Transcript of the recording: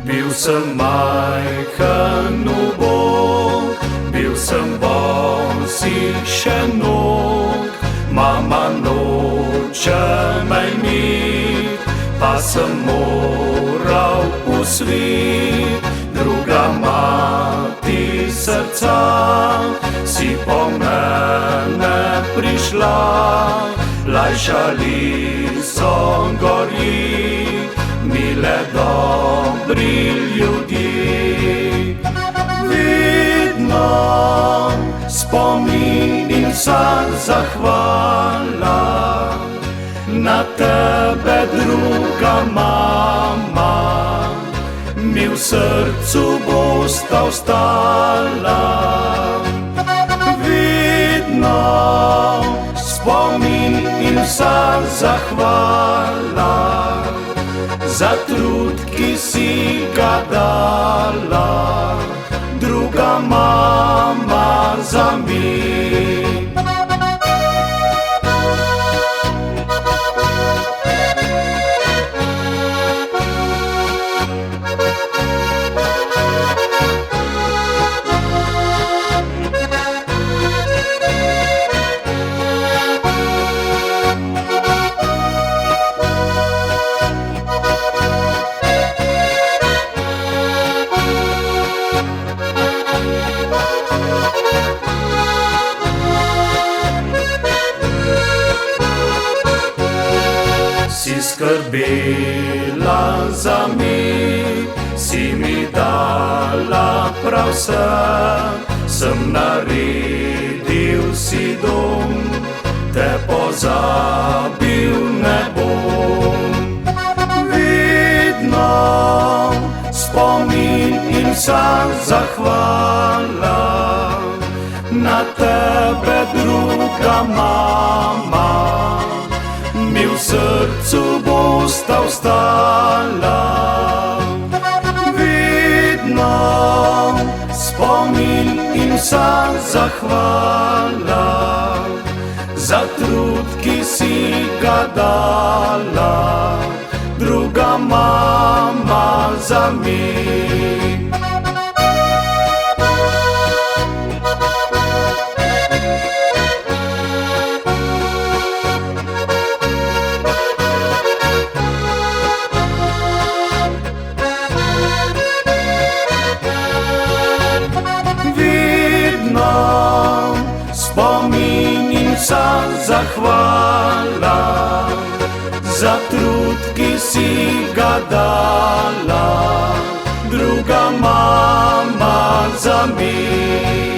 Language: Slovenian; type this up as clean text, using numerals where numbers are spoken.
Bil sem majhen ubog, bil sem bos in še nog. Mama noče me imeti, pa sem moral usvit. Druga mati srca si po mene prišla, lajšali so gori, mile dobri ljudje. Vedno spomin in vsa zahvala na tebe, druga mama, mi v srcu bosta ostala. Vedno spomin in vsa zahvala za trud, ki si ga dala, druga mama za mi. Si skrbela za me, si mi dala prav vse, sem naredil si dom, te pozabil ne bom. Vedno spomin in vsa zahvala na tebe, druga mama, mi v srcu bosta ostala. Vedno spomin in vsa zahvala za trud, ki si ga dala, druga mama za mi. Spomin in vsa zahvala za trud, ki si ga dala, druga mama za mi.